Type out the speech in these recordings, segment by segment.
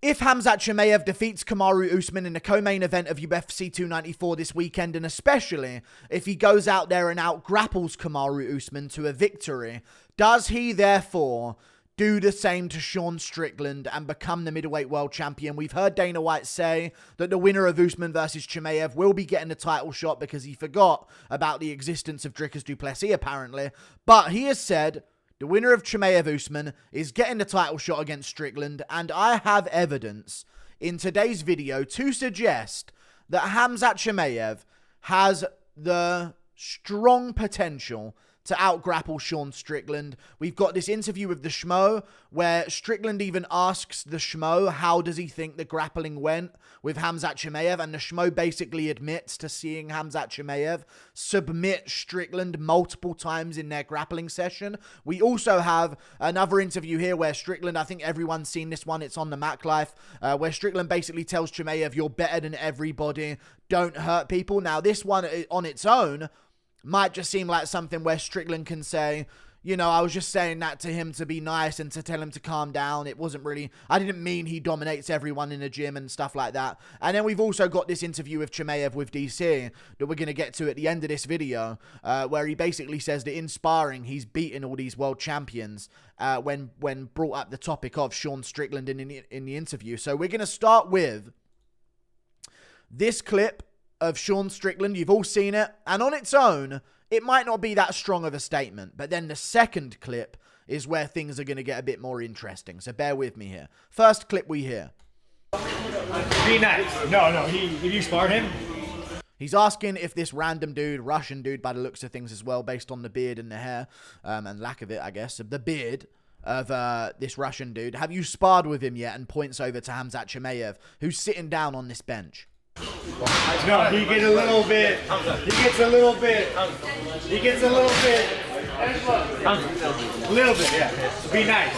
If Khamzat Chimaev defeats Kamaru Usman in the co-main event of UFC 294 this weekend, and especially if he goes out there and out-grapples Kamaru Usman to a victory, does he therefore do the same to Sean Strickland and become the middleweight world champion? We've heard Dana White say that the winner of Usman versus Chimaev will be getting the title shot because he forgot about the existence of Dricus du Plessis, apparently. But he has said the winner of Chimaev-Usman is getting the title shot against Strickland, and I have evidence in today's video to suggest that Khamzat Chimaev has the strong potential to out-grapple Sean Strickland. We've got this interview with the Schmo where Strickland even asks the Schmo how does he think the grappling went with Khamzat Chimaev, and the Schmo basically admits to seeing Khamzat Chimaev submit Strickland multiple times in their grappling session. We also have another interview here where Strickland, I think everyone's seen this one, it's on the Mac Life, where Strickland basically tells Chimaev, you're better than everybody, don't hurt people. Now this one on its own might just seem like something where Strickland can say, you know, I was just saying that to him to be nice and to tell him to calm down. It wasn't really, I didn't mean he dominates everyone in the gym and stuff like that. And then we've also got this interview with Chimaev with DC that we're going to get to at the end of this video, where he basically says that in sparring, he's beaten all these world champions when brought up the topic of Sean Strickland in the interview. So we're going to start with this clip of Sean Strickland. You've all seen it, and on its own it might not be that strong of a statement, but then the second clip is where things are going to get a bit more interesting, so bear with me here. First clip we hear. Be nice. No, if you sparred him? He's asking if this random dude, Russian dude by the looks of things as well, based on the beard and the hair, and lack of it, I guess, of the beard of this Russian dude, have you sparred with him yet? And points over to Khamzat Chimaev, who's sitting down on this bench. No, he gets a little bit. He gets a little bit. He gets a little bit. A little bit, yeah. Be nice.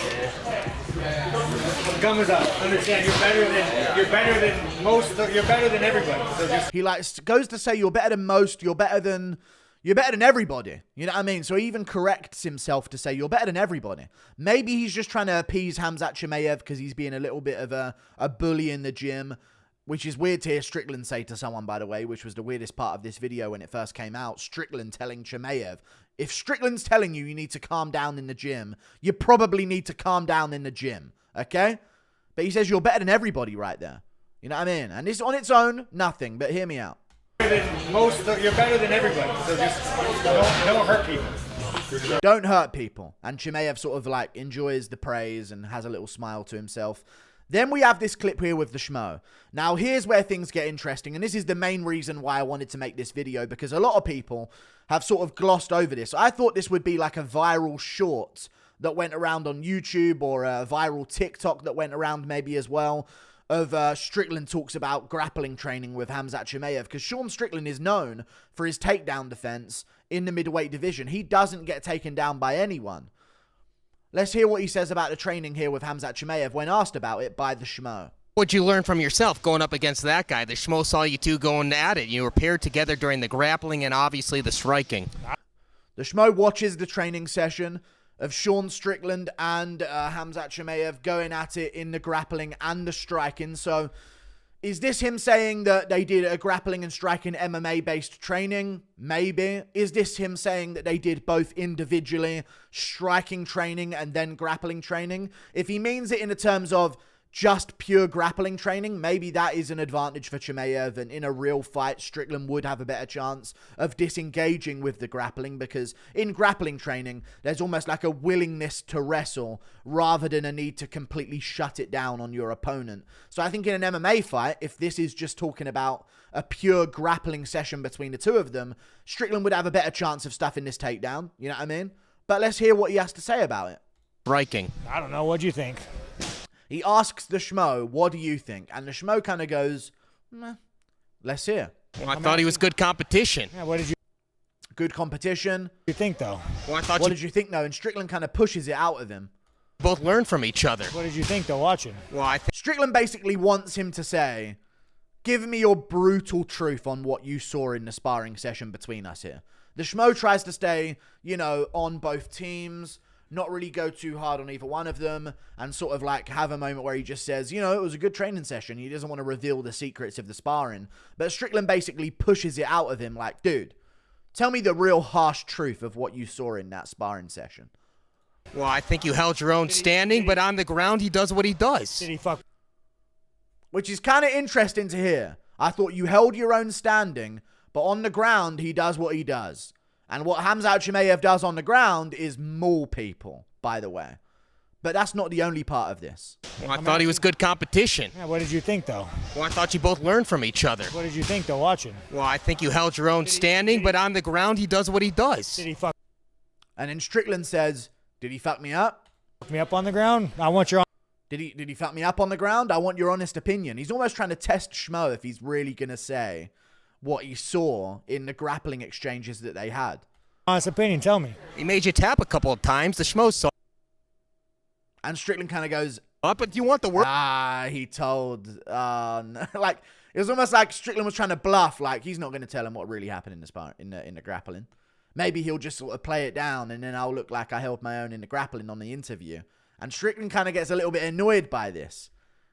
Gum is up. Understand? You're better than most. You're better than everybody. So just. He goes to say you're better than most. You're better than everybody. You know what I mean? So he even corrects himself to say you're better than everybody. Maybe he's just trying to appease Khamzat Chimaev because he's being a little bit of a bully in the gym. Which is weird to hear Strickland say to someone, by the way, which was the weirdest part of this video when it first came out. Strickland telling Chimaev, if Strickland's telling you need to calm down in the gym, you probably need to calm down in the gym, okay? But he says you're better than everybody right there. You know what I mean? And this on its own, nothing, but hear me out. You're better than everybody, so just don't hurt people. Don't hurt people. And Chimaev sort of like enjoys the praise and has a little smile to himself. Then we have this clip here with the Schmo. Now, here's where things get interesting, and this is the main reason why I wanted to make this video, because a lot of people have sort of glossed over this. I thought this would be like a viral short that went around on YouTube, or a viral TikTok that went around maybe as well, of Strickland talks about grappling training with Khamzat Chimaev, because Sean Strickland is known for his takedown defense in the middleweight division. He doesn't get taken down by anyone. Let's hear what he says about the training here with Khamzat Chimaev when asked about it by the Schmo. What'd you learn from yourself going up against that guy? The Schmo saw you two going at it. You were paired together during the grappling and obviously the striking. The Schmo watches the training session of Sean Strickland and Khamzat Chimaev going at it in the grappling and the striking. So is this him saying that they did a grappling and striking MMA-based training? Maybe. Is this him saying that they did both individually, striking training and then grappling training? If he means it in the terms of just pure grappling training, maybe that is an advantage for Chimaev, and in a real fight, Strickland would have a better chance of disengaging with the grappling, because in grappling training, there's almost like a willingness to wrestle rather than a need to completely shut it down on your opponent. So I think in an MMA fight, if this is just talking about a pure grappling session between the two of them, Strickland would have a better chance of stuffing this takedown, you know what I mean? But let's hear what he has to say about it. Striking. I don't know. What'd you think? He asks the Schmo, what do you think? And the Schmo kind of goes, meh. Let's hear. Well, I thought he was good competition. Yeah, what did you Good competition. think, though? Well, I thought What did you think, though? And Strickland kind of pushes it out of him. both learn from each other. What did you think, though, watching? Well, I Strickland basically wants him to say, give me your brutal truth on what you saw in the sparring session between us here. The Schmo tries to stay, you know, on both teams, not really go too hard on either one of them, and sort of like have a moment where he just says, you know, it was a good training session. He doesn't want to reveal the secrets of the sparring. But Strickland basically pushes it out of him like, dude, tell me the real harsh truth of what you saw in that sparring session. Well, I think you held your own standing, but on the ground, he does what he does. Did he fuck? Which is kind of interesting to hear. I thought you held your own standing, but on the ground, he does what he does. And what Khamzat Chimaev does on the ground is maul people, by the way. But that's not the only part of this. Well, I thought he was good competition. Yeah, what did you think, though? Well, I thought you both learned from each other. What did you think, though, watching? Well, I think you held your own standing, but on the ground, he does what he does. Did he fuck And then Strickland says, did he fuck me up? me up on the ground? I want your... Did he fuck me up on the ground? I want your honest opinion. He's almost trying to test Schmo if he's really going to say what he saw in the grappling exchanges that they had. Honest opinion, tell me. He made you tap a couple of times. The Schmo saw. And Strickland kind of goes, But you want the word? he told, no. Like, it was almost like Strickland was trying to bluff. Like, he's not going to tell him what really happened in the in the grappling. Maybe he'll just sort of play it down, and then I'll look like I held my own in the grappling on the interview. And Strickland kind of gets a little bit annoyed by this,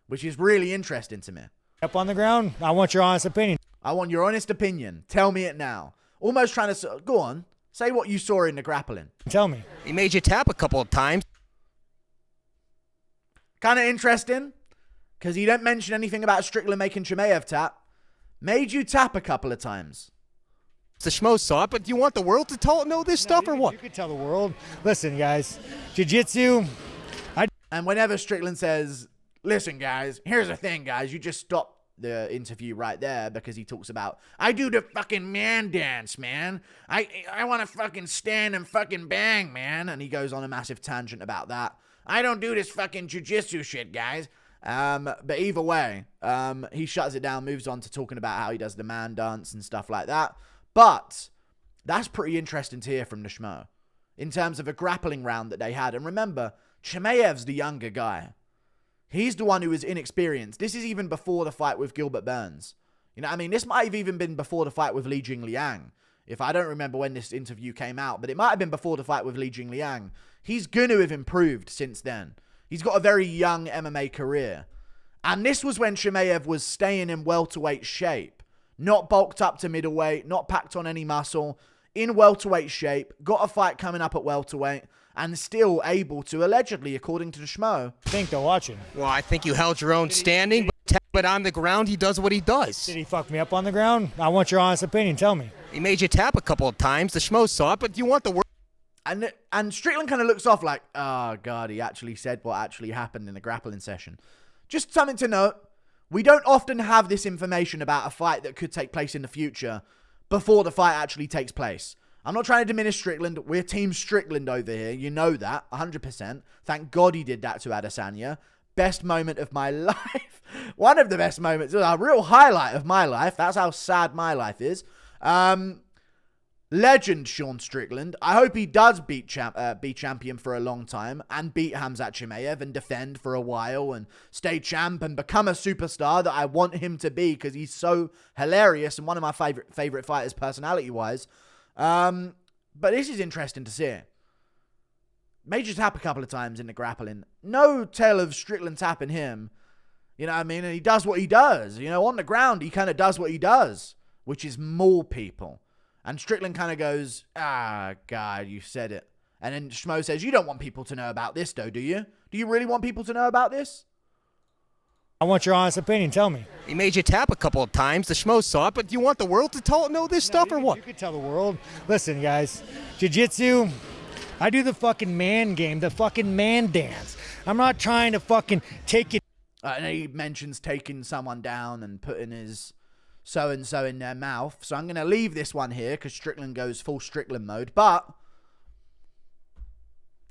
which is really interesting to me. Up on the ground? I want your honest opinion. I want your honest opinion. Tell me it now. Almost trying to... Go on. Say what you saw in the grappling. Tell me. He made you tap a couple of times. Kind of interesting, because he don't mention anything about Strickland making Chimaev tap. Made you tap a couple of times. The Schmo saw it, but do you want the world to know this stuff or what? You could tell the world. Listen, guys. Jiu-jitsu... And whenever Strickland says, listen, guys, here's the thing, guys. You just stop the interview right there because he talks about, I do the fucking man dance, man. I want to fucking stand and fucking bang, man. And he goes on a massive tangent about that. I don't do this fucking jiu-jitsu shit, guys. But either way, he shuts it down, moves on to talking about how he does the man dance and stuff like that. But that's pretty interesting to hear from the Schmo in terms of a grappling round that they had. And remember, Chimaev's the younger guy. He's the one who is inexperienced. This is even before the fight with Gilbert Burns. You know what I mean? This might have even been before the fight with Li Jingliang. If I don't remember when this interview came out, but it might have been before the fight with Li Jingliang. He's going to have improved since then. He's got a very young MMA career. And this was when Chimaev was staying in welterweight shape. Not bulked up to middleweight, not packed on any muscle. In welterweight shape, got a fight coming up at welterweight, and still able to, allegedly, according to the Schmo. Think they're watching. Well, I think you held your own standing, but on the ground, he does what he does. Did he fuck me up on the ground? I want your honest opinion. Tell me. He made you tap a couple of times. The Schmo saw it, but do you want the word? And Strickland kind of looks off like, oh, God, he actually said what actually happened in the grappling session. Just something to note. We don't often have this information about a fight that could take place in the future before the fight actually takes place. I'm not trying to diminish Strickland. We're Team Strickland over here. You know that, 100%. Thank God he did that to Adesanya. Best moment of my life. One of the best moments. A real highlight of my life. That's how sad my life is. Legend Sean Strickland. I hope he does be champion for a long time and beat Khamzat Chimaev and defend for a while and stay champ and become a superstar that I want him to be because he's so hilarious and one of my favorite fighters personality-wise. But this is interesting to see. Major tap a couple of times in the grappling. No tale of Strickland tapping him. You know what I mean? And he does what he does. You know, on the ground, he kind of does what he does, which is maul people. And Strickland kind of goes, God, you said it. And then Schmo says, you don't want people to know about this, though, do you? Do you really want people to know about this? I want your honest opinion. Tell me. He made you tap a couple of times. The Schmo saw it, but do you want the world to know this stuff or what? You could tell the world. Listen, guys. Jiu-jitsu, I do the fucking man game, the fucking man dance. I'm not trying to fucking take it. And he mentions taking someone down and putting his so-and-so in their mouth. So I'm going to leave this one here because Strickland goes full Strickland mode. But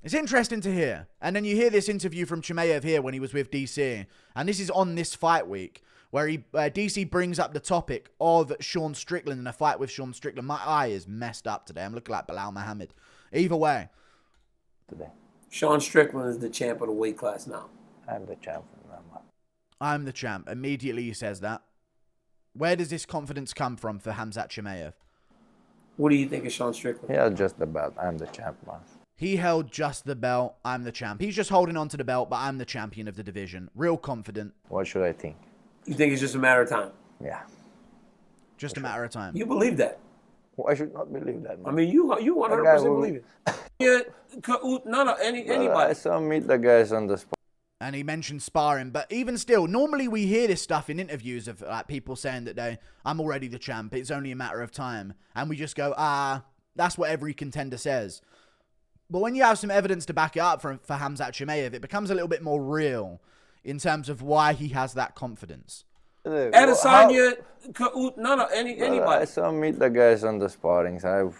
it's interesting to hear. And then you hear this interview from Chimaev here when he was with DC. And this is on this fight week where DC brings up the topic of Sean Strickland and a fight with Sean Strickland. My eye is messed up today. I'm looking like Bilal Muhammad. Either way. Today. Sean Strickland is the champ of the weight class now. I'm the champ. I'm the champ. Immediately he says that. Where does this confidence come from for Khamzat Chimaev? What do you think of Sean Strickland? Yeah, just about. I'm the champ, man. He held just the belt. I'm the champ. He's just holding on to the belt, but I'm the champion of the division. Real confident. What should I think? You think it's just a matter of time? Yeah. Just a matter of time. You believe that? Why should not believe that, man? I mean, you 100% believe it. Yeah, anybody. I saw meet the guys on the spot. And he mentioned sparring, but even still, normally we hear this stuff in interviews of like people saying that I'm already the champ. It's only a matter of time. And we just go, that's what every contender says. But when you have some evidence to back it up for Khamzat Chimaev, it becomes a little bit more real in terms of why he has that confidence. Adesanya, anybody. I saw meet the guys on the sparrings. I've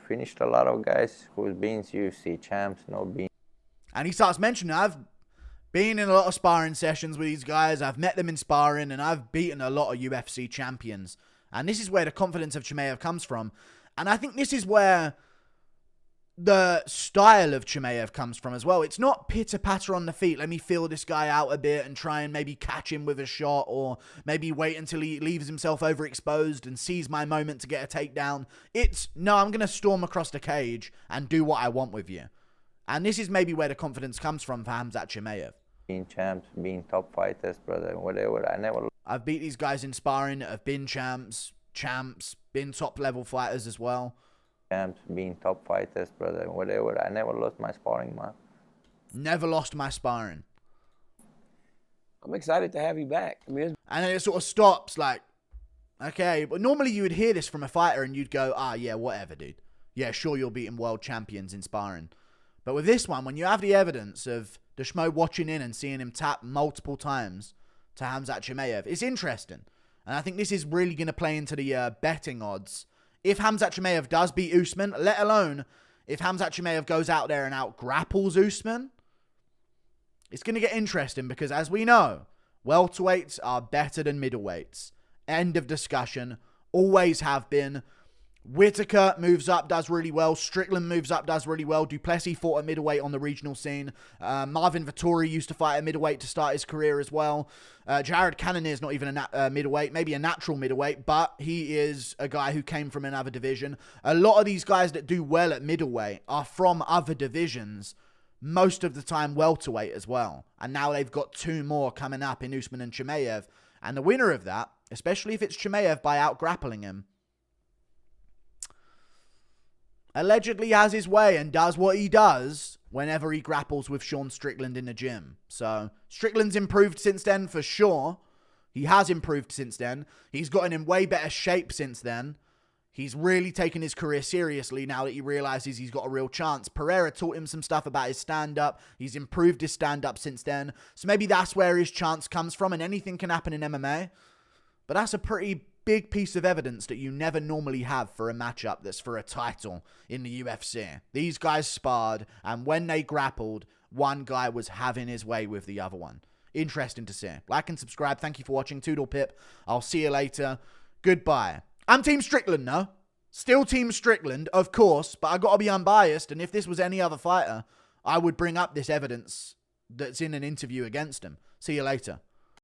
finished a lot of guys who's been UFC champs, no being. And he starts mentioning, I've been in a lot of sparring sessions with these guys. I've met them in sparring, and I've beaten a lot of UFC champions. And this is where the confidence of Chimaev comes from. And I think this is where the style of Chimaev comes from as well. It's not pitter-patter on the feet. Let me feel this guy out a bit and try and maybe catch him with a shot, or maybe wait until he leaves himself overexposed and seize my moment to get a takedown. It's, no, I'm going to storm across the cage and do what I want with you. And this is maybe where the confidence comes from for Khamzat Chimaev. Being champs, being top fighters, brother, whatever. I've beat these guys in sparring. I've been champs, been top-level fighters as well. Champs, being top fighters, brother, whatever. I never lost my sparring, man. Never lost my sparring. I'm excited to have you back. I mean, and then it sort of stops, like, okay. But normally you would hear this from a fighter and you'd go, yeah, whatever, dude. Yeah, sure, you're beating world champions in sparring. But with this one, when you have the evidence of the Schmo watching in and seeing him tap multiple times to Khamzat Chimaev, it's interesting. And I think this is really going to play into the betting odds. If Khamzat Chimaev does beat Usman, let alone if Khamzat Chimaev goes out there and out-grapples Usman, it's going to get interesting because, as we know, welterweights are better than middleweights. End of discussion. Always have been. Whitaker moves up, does really well. Strickland moves up, does really well. Duplessis fought at middleweight on the regional scene. Marvin Vettori used to fight at middleweight to start his career as well. Jared Cannonier is not even a middleweight, maybe a natural middleweight, but he is a guy who came from another division. A lot of these guys that do well at middleweight are from other divisions, most of the time welterweight as well. And now they've got two more coming up in Usman and Chimaev. And the winner of that, especially if it's Chimaev by out-grappling him, allegedly has his way and does what he does whenever he grapples with Sean Strickland in the gym. So Strickland's improved since then for sure. He has improved since then. He's gotten in way better shape since then. He's really taken his career seriously now that he realizes he's got a real chance. Pereira taught him some stuff about his stand-up. He's improved his stand-up since then. So maybe that's where his chance comes from, and anything can happen in MMA. But that's a pretty big piece of evidence that you never normally have for a matchup that's for a title in the UFC. These guys sparred, and when they grappled, one guy was having his way with the other one. Interesting to see. Like and subscribe. Thank you for watching. Toodle Pip. I'll see you later. Goodbye. I'm Team Strickland, no? Still Team Strickland, of course, but I got to be unbiased, and if this was any other fighter, I would bring up this evidence that's in an interview against him. See you later.